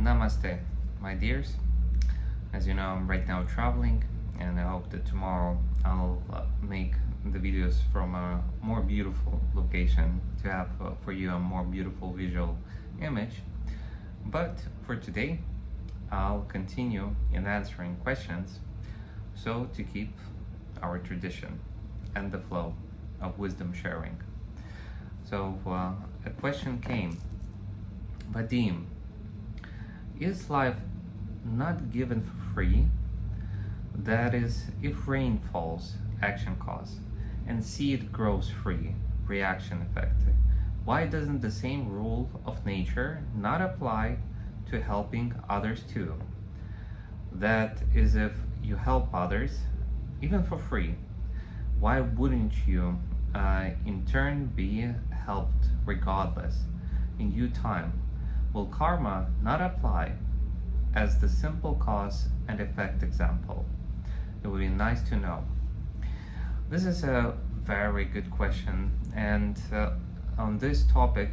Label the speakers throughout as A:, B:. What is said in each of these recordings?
A: Namaste, my dears. As you know, I'm right now traveling, and I hope that tomorrow I'll make the videos from a more beautiful location to have for you a more beautiful visual image. But for today, I'll continue in answering questions, so to keep our tradition and the flow of wisdom sharing. So a question came: Vadim, is life not given for free? That is, if rain falls, action cause, and seed grows free, reaction effect, why doesn't the same rule of nature not apply to helping others too? That is, if you help others, even for free, why wouldn't you in turn be helped regardless, in due time? Will karma not apply as the simple cause and effect example? It would be nice to know. This is a very good question, and on this topic,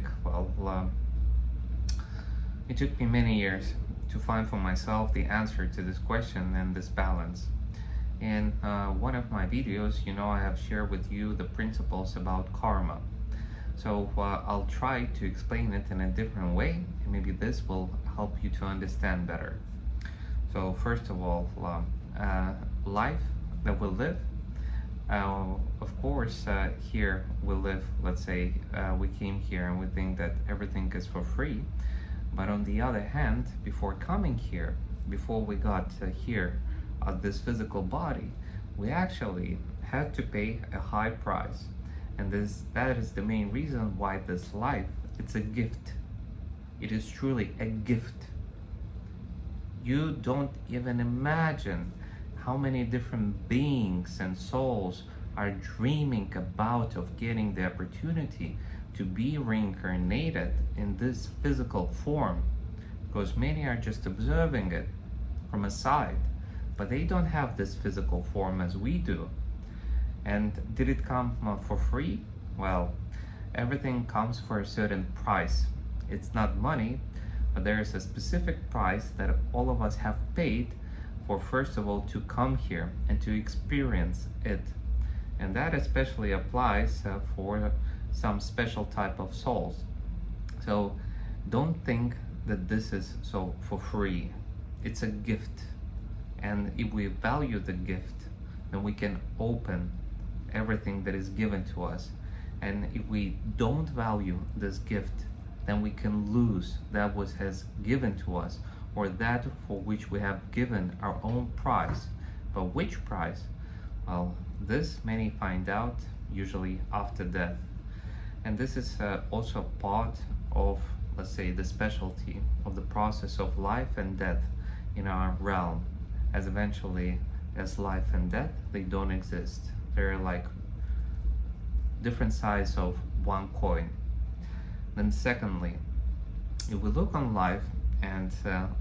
A: it took me many years to find for myself the answer to this question and this balance. In one of my videos, I have shared with you the principles about karma. So I'll try to explain it in a different way, and maybe this will help you to understand better. So first of all, life that we live, of course, here we live, let's say we came here and we think that everything is for free. But on the other hand, before coming here, before we got here at this physical body, we actually had to pay a high price. And that is the main reason why this life, it's a gift. It is truly a gift. You don't even imagine how many different beings and souls are dreaming about of getting the opportunity to be reincarnated in this physical form, because many are just observing it from a side, but they don't have this physical form as we do. And did it come for free? Well, everything comes for a certain price. It's not money, but there is a specific price that all of us have paid for, first of all, to come here and to experience it. And that especially applies for some special type of souls. So don't think that this is so for free. It's a gift. And if we value the gift, then we can open everything that is given to us. And if we don't value this gift, then we can lose that which has given to us, or that for which we have given our own price. But which price? Well, this many find out usually after death. And this is also part of, let's say, the specialty of the process of life and death in our realm, as eventually as life and death, they don't exist. They're like different sides of one coin. Then secondly, if we look on life and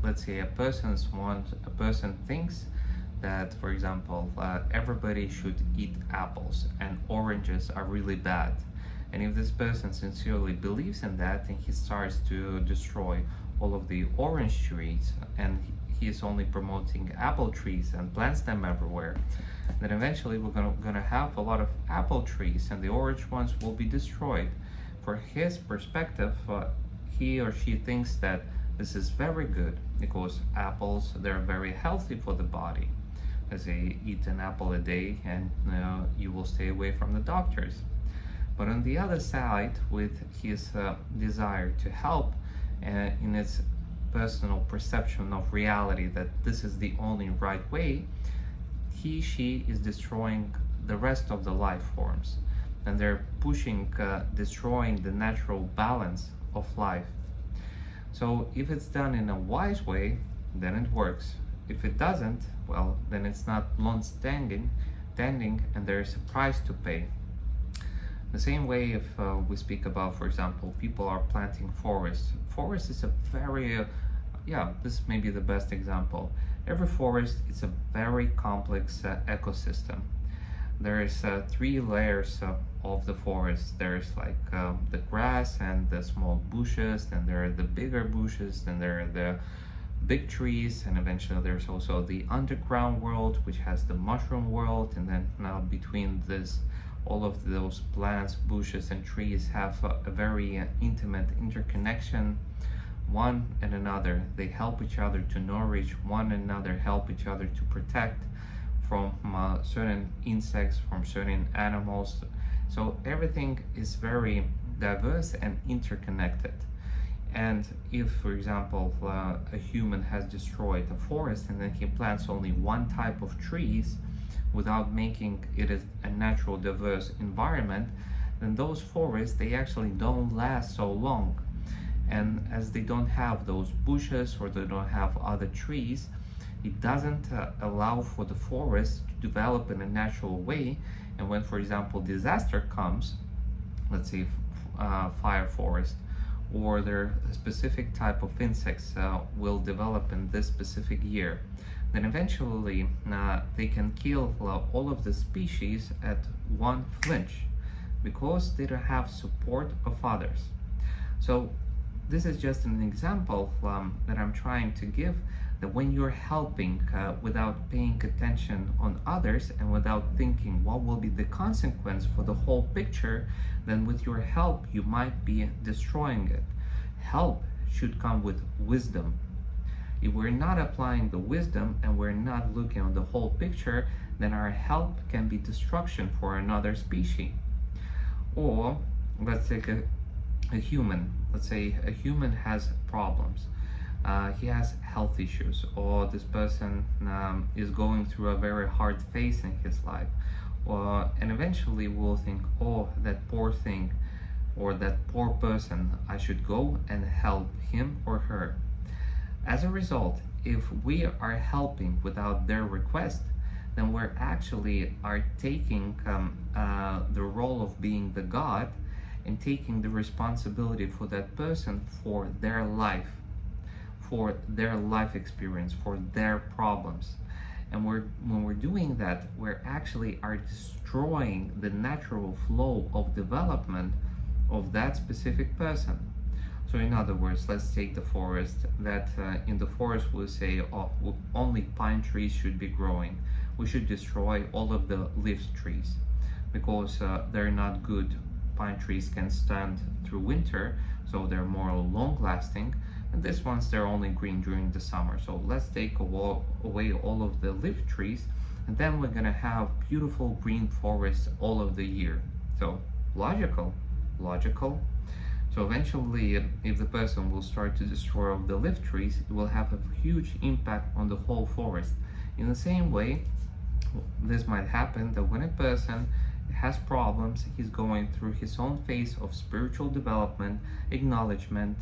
A: let's say a person thinks that, for example, everybody should eat apples and oranges are really bad. And if this person sincerely believes in that, and he starts to destroy all of the orange trees, and he is only promoting apple trees and plants them everywhere, then eventually we're gonna have a lot of apple trees, and the orange ones will be destroyed. For his perspective, he or she thinks that this is very good because apples, they're very healthy for the body. As they eat an apple a day, and you will stay away from the doctors. But on the other side, with his desire to help in its personal perception of reality that this is the only right way, she is destroying the rest of the life forms, and they're pushing, destroying the natural balance of life. So if it's done in a wise way, then it works. If it doesn't, well, then it's not long-standing, and there's a price to pay. The same way, if we speak about, for example, people are planting forests. Forest is a very, this may be the best example. Every forest is a very complex ecosystem. There is 3 layers of the forest. There's like the grass and the small bushes, then there are the bigger bushes, then there are the big trees, and eventually there's also the underground world, which has the mushroom world, and then now between this, all of those plants, bushes, and trees have a very intimate interconnection one and another. They help each other to nourish one another, help each other to protect from certain insects, from certain animals. So everything is very diverse and interconnected. And if, for example, a human has destroyed a forest and then he plants only one type of trees without making it a natural diverse environment, then those forests, they actually don't last so long. And as they don't have those bushes or they don't have other trees, it doesn't allow for the forest to develop in a natural way. And when, for example, disaster comes, let's say fire forest, or their specific type of insects will develop in this specific year, then eventually they can kill all of the species at one flinch because they don't have support of others. So this is just an example that I'm trying to give, that when you're helping without paying attention on others and without thinking what will be the consequence for the whole picture, then with your help you might be destroying it. Help should come with wisdom. If we're not applying the wisdom and we're not looking at the whole picture, then our help can be destruction for another species. Or let's take a human. Let's say a human has problems. He has health issues, or this person is going through a very hard phase in his life. And eventually we'll think, oh, that poor thing, or that poor person, I should go and help him or her. As a result, if we are helping without their request, then we're actually are taking the role of being the God and taking the responsibility for that person, for their life experience, for their problems. And when we're doing that, we're actually are destroying the natural flow of development of that specific person. So in other words, let's take the forest, that in the forest we'll say, oh, only pine trees should be growing. We should destroy all of the leaf trees because they're not good. Pine trees can stand through winter, so they're more long lasting, and these ones, they're only green during the summer. So let's take away all of the leaf trees, and then we're gonna have beautiful green forests all of the year. So logical. So eventually, if the person will start to destroy the leaf trees, it will have a huge impact on the whole forest. In the same way, this might happen that when a person has problems, he's going through his own phase of spiritual development, acknowledgement,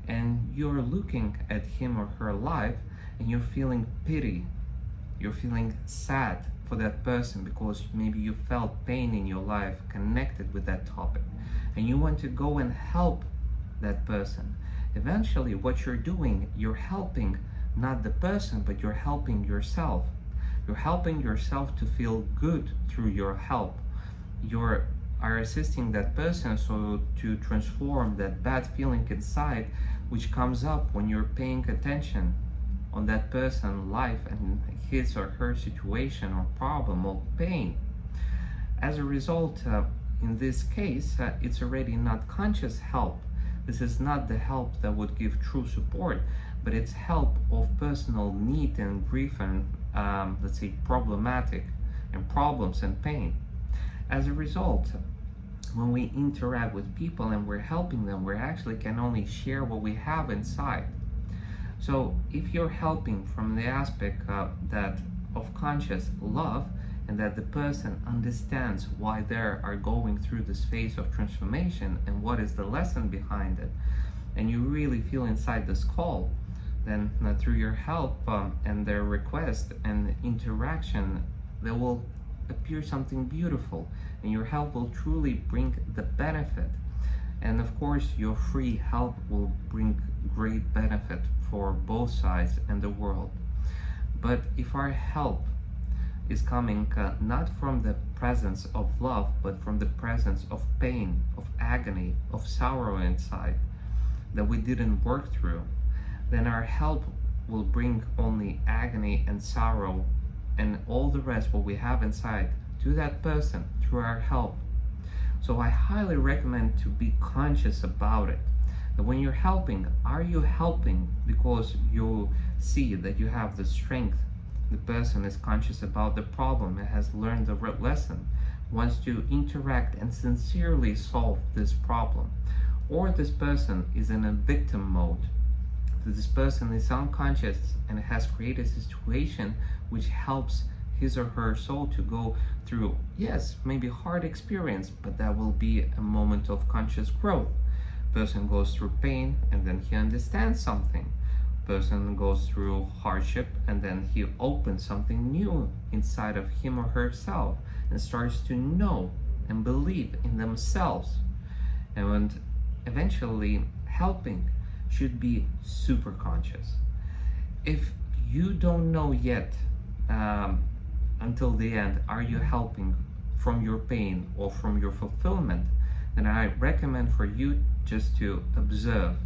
A: and you're looking at him or her life and you're feeling pity, you're feeling sad for that person because maybe you felt pain in your life connected with that topic, and you want to go and help that person. Eventually what you're doing, you're helping not the person, but you're helping yourself. You're helping yourself to feel good through your help. You are assisting that person so to transform that bad feeling inside, which comes up when you're paying attention on that person's life and his or her situation or problem or pain. As a result, in this case, it's already not conscious help. This is not the help that would give true support, but it's help of personal need and grief and let's say problematic and problems and pain. As a result, when we interact with people and we're helping them, we actually can only share what we have inside. So if you're helping from the aspect that of conscious love, and that the person understands why they are going through this phase of transformation and what is the lesson behind it, and you really feel inside this call, then through your help and their request and interaction, there will appear something beautiful, and your help will truly bring the benefit. And of course, your free help will bring great benefit for both sides and the world. But if our help is coming not from the presence of love, but from the presence of pain, of agony, of sorrow inside that we didn't work through, then our help will bring only agony and sorrow and all the rest what we have inside to that person through our help. So I highly recommend to be conscious about it. That when you're helping, are you helping because you see that you have the strength? The person is conscious about the problem and has learned the lesson, wants to interact and sincerely solve this problem. Or this person is in a victim mode. This person is unconscious and has created a situation which helps his or her soul to go through, yes, maybe hard experience, but that will be a moment of conscious growth. Person goes through pain and then he understands something. Person goes through hardship and then he opens something new inside of him or herself and starts to know and believe in themselves. And eventually helping should be super conscious. If you don't know yet until the end, are you helping from your pain or from your fulfillment, then I recommend for you just to observe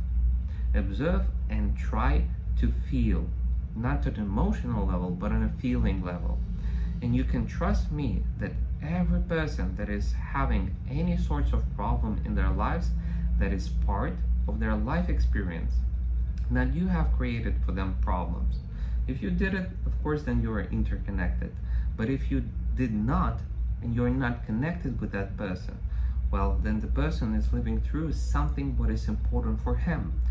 A: and try to feel, not at an emotional level, but on a feeling level. And you can trust me that every person that is having any sorts of problem in their lives, that is part of their life experience, that you have created for them problems. If you did it, of course, then you are interconnected. But if you did not, and you're not connected with that person, well, then the person is living through something what is important for him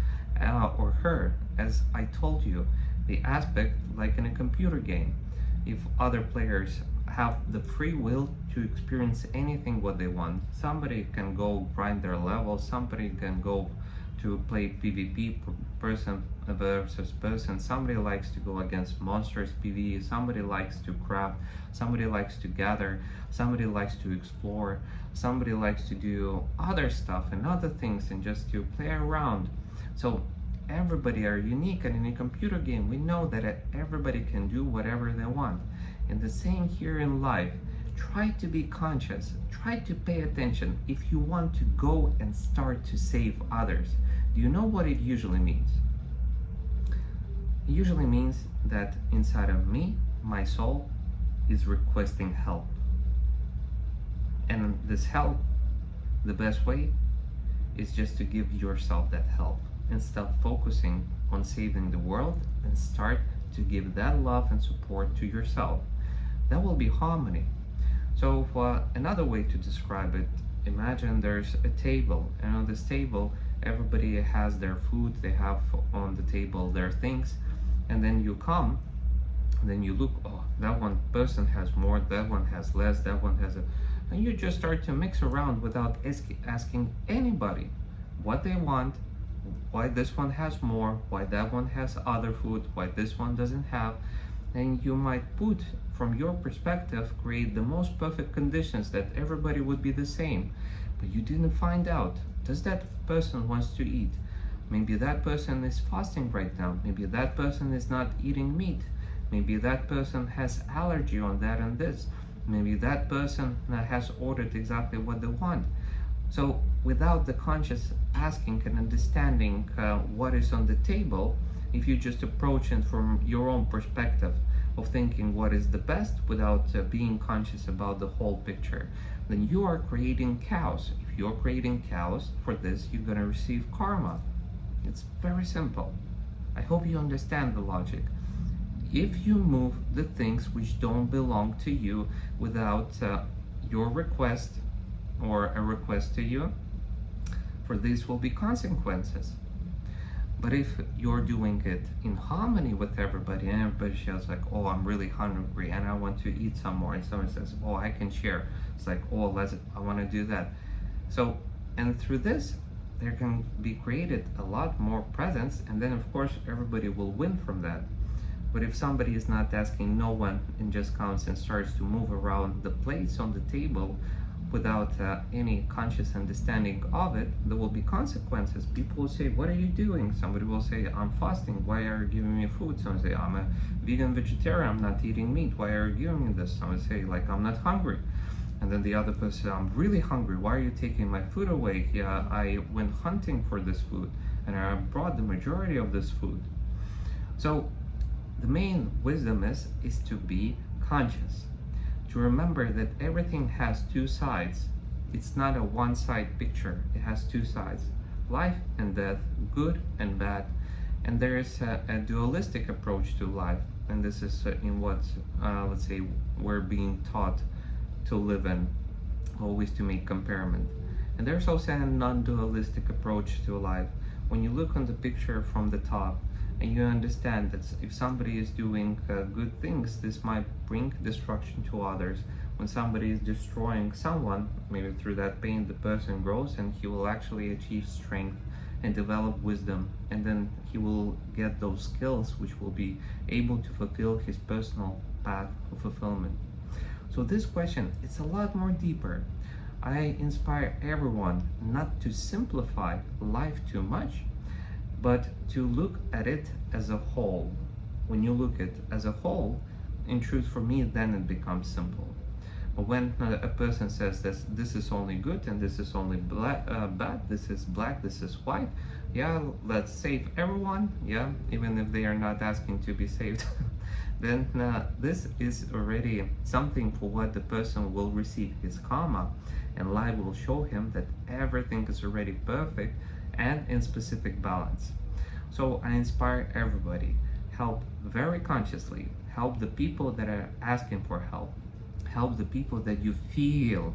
A: or her. As I told you, the aspect like in a computer game, if other players have the free will to experience anything what they want, somebody can go grind their level, somebody can go to play PvP, person versus person, somebody likes to go against monsters PvE, somebody likes to craft, somebody likes to gather, somebody likes to explore, somebody likes to do other stuff and other things and just to play around. So everybody are unique, and in a computer game we know that everybody can do whatever they want. And the same here in life. Try to be conscious, try to pay attention if you want to go and start to save others. Do you know what it usually means? It usually means that inside of me, my soul is requesting help. And this help, the best way is just to give yourself that help and stop focusing on saving the world and start to give that love and support to yourself. That will be harmony. So another way to describe it, imagine there's a table, and on this table everybody has their food, they have on the table their things, and then you come, then you look, oh, that one person has more, that one has less, that one has a, and you just start to mix around without asking anybody what they want, why this one has more, why that one has other food, why this one doesn't have. And you might put, from your perspective, create the most perfect conditions that everybody would be the same. But you didn't find out, does that person wants to eat? Maybe that person is fasting right now. Maybe that person is not eating meat. Maybe that person has allergy on that and this. Maybe that person has ordered exactly what they want. So without the conscious asking and understanding what is on the table, if you just approach it from your own perspective of thinking what is the best without being conscious about the whole picture, then you are creating chaos. If you're creating chaos, for this you're going to receive karma. It's very simple. I hope you understand the logic. If you move the things which don't belong to you without your request or a request to you, for this will be consequences. But if you're doing it in harmony with everybody, and everybody says like, oh, I'm really hungry and I want to eat some more, and someone says, oh, I can share, it's like, oh, I want to do that. So, and through this there can be created a lot more presence, and then of course everybody will win from that. But if somebody is not asking no one and just comes and starts to move around the plates on the table without any conscious understanding of it, there will be consequences. People will say, what are you doing? Somebody will say, I'm fasting, why are you giving me food? Someone say, I'm a vegan vegetarian, I'm not eating meat, why are you giving me this? Someone say, like, I'm not hungry. And then the other person, I'm really hungry, why are you taking my food away? Yeah, I went hunting for this food and I brought the majority of this food. So The main wisdom is to be conscious, to remember that everything has two sides. It's not a one-side picture, it has two sides, life and death, good and bad. And there is a dualistic approach to life, and this is in what, let's say, we're being taught to live in, always to make comparison. And there's also a non-dualistic approach to life. When you look on the picture from the top, and you understand that if somebody is doing good things, this might bring destruction to others. When somebody is destroying someone, maybe through that pain, the person grows and he will actually achieve strength and develop wisdom, and then he will get those skills which will be able to fulfill his personal path of fulfillment. So this question, it's a lot more deeper. I inspire everyone not to simplify life too much, but to look at it as a whole. When you look at it as a whole, in truth for me, then it becomes simple. But when a person says this is only good and this is only bad, this is black, this is white, yeah, let's save everyone, yeah, even if they are not asking to be saved, then this is already something for what the person will receive his karma, and life will show him that everything is already perfect and in specific balance. So I inspire everybody, help very consciously, help the people that are asking for help the people that you feel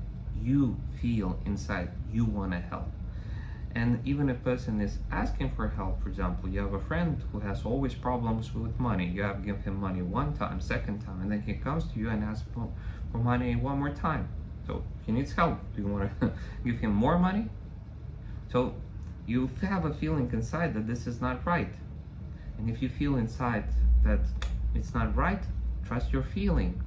A: inside you want to help. And even if a person is asking for help, for example, you have a friend who has always problems with money, you have given him money one time, second time, and then he comes to you and asks for money one more time. So he needs help. Do you want to give him more money? So you have a feeling inside that this is not right. And if you feel inside that it's not right, trust your feeling.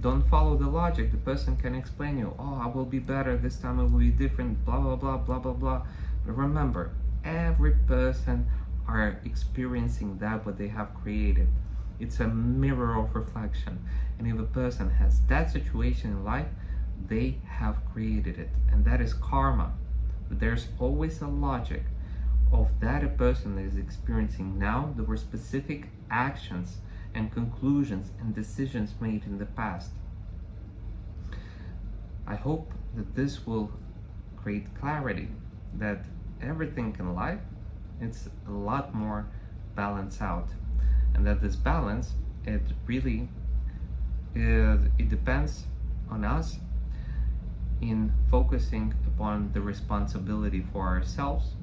A: Don't follow the logic. The person can explain you, oh, I will be better, this time it will be different, blah, blah, blah, blah, blah, blah. But remember, every person are experiencing that what they have created. It's a mirror of reflection. And if a person has that situation in life, they have created it. And that is karma. But there's always a logic of that a person is experiencing now. There were specific actions and conclusions and decisions made in the past. I hope that this will create clarity that everything in life, it's a lot more balanced out, and that this balance, it really it depends on us in focusing upon the responsibility for ourselves.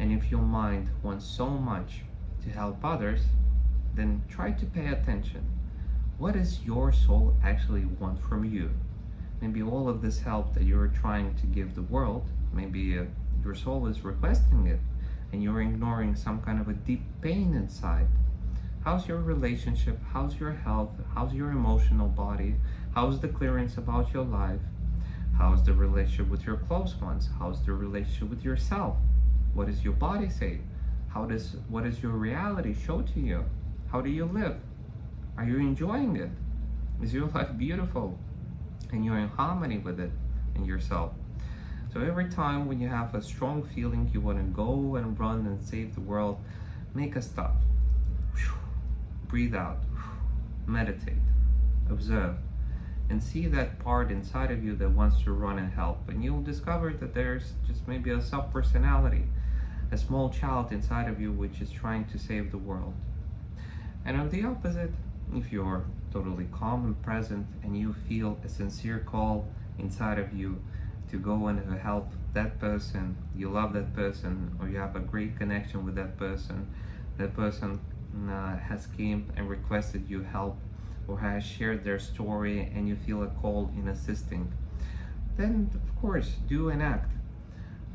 A: And if your mind wants so much to help others, then try to pay attention. What does your soul actually want from you? Maybe all of this help that you're trying to give the world, maybe your soul is requesting it, and you're ignoring some kind of a deep pain inside. How's your relationship? How's your health? How's your emotional body? How's the clearance about your life? How's the relationship with your close ones? How's the relationship with yourself? What does your body say? What does your reality show to you? How do you live? Are you enjoying it? Is your life beautiful? And you're in harmony with it and yourself. So every time when you have a strong feeling you want to go and run and save the world, make a stop. Breathe out. Meditate. Observe. And see that part inside of you that wants to run and help. And you'll discover that there's just maybe a sub-personality, a small child inside of you which is trying to save the world. And on the opposite, if you're totally calm and present and you feel a sincere call inside of you to go and help that person, you love that person, or you have a great connection with that person has came and requested you help, or has shared their story and you feel a call in assisting, then of course do and act.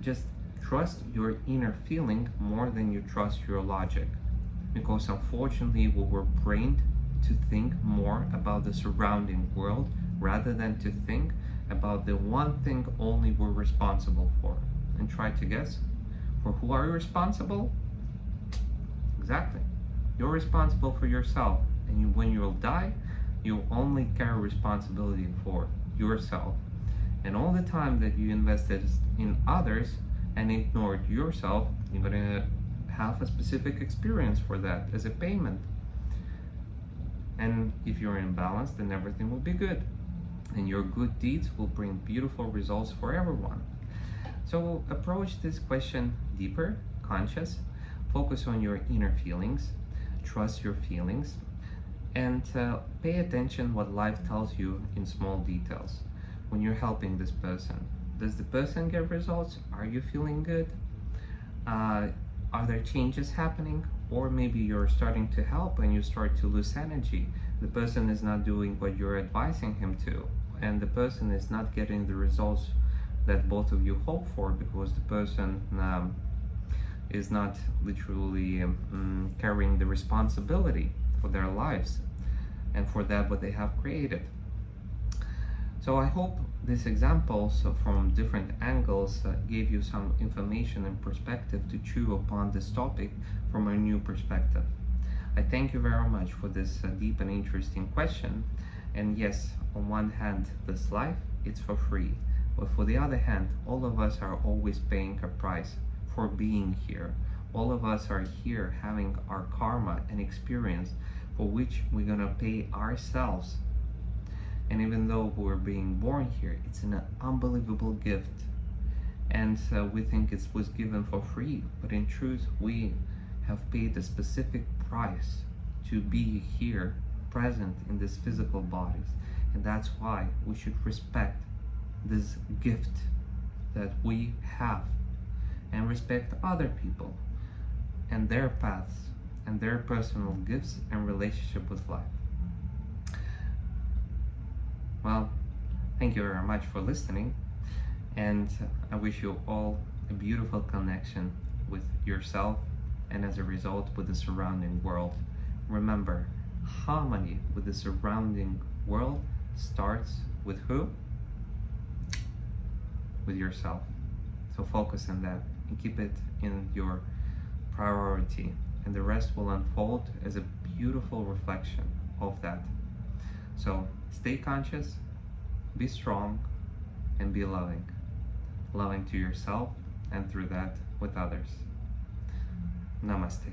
A: Just trust your inner feeling more than you trust your logic, because unfortunately we were trained to think more about the surrounding world rather than to think about the one thing only we're responsible for. And try to guess, for who are you responsible? Exactly, you're responsible for yourself, and when you'll die, you only carry responsibility for yourself. And all the time that you invested in others and ignored yourself, you're gonna have a specific experience for that as a payment. And if you're in balance, then everything will be good. And your good deeds will bring beautiful results for everyone. So approach this question deeper, conscious, focus on your inner feelings, trust your feelings, and pay attention what life tells you in small details. When you're helping this person, does the person get results? Are you feeling good? Are there changes happening? Or maybe you're starting to help and you start to lose energy. The person is not doing what you're advising him to, and the person is not getting the results that both of you hope for, because the person is not literally carrying the responsibility for their lives and for that what they have created. So I hope these examples from different angles gave you some information and perspective to chew upon this topic from a new perspective. I thank you very much for this deep and interesting question. And yes, on one hand, this life, it's for free. But for the other hand, all of us are always paying a price for being here. All of us are here having our karma and experience for which we're gonna pay ourselves. And even though we're being born here, it's an unbelievable gift. And we think it was given for free, but in truth, we have paid a specific price to be here, present in these physical bodies. And that's why we should respect this gift that we have and respect other people and their paths and their personal gifts and relationship with life. Well, thank you very much for listening, and I wish you all a beautiful connection with yourself and as a result with the surrounding world. Remember, harmony with the surrounding world starts with who? With yourself. So focus on that and keep it in your priority, and the rest will unfold as a beautiful reflection of that. So stay conscious, be strong, and be loving. Loving to yourself and through that with others. Namaste.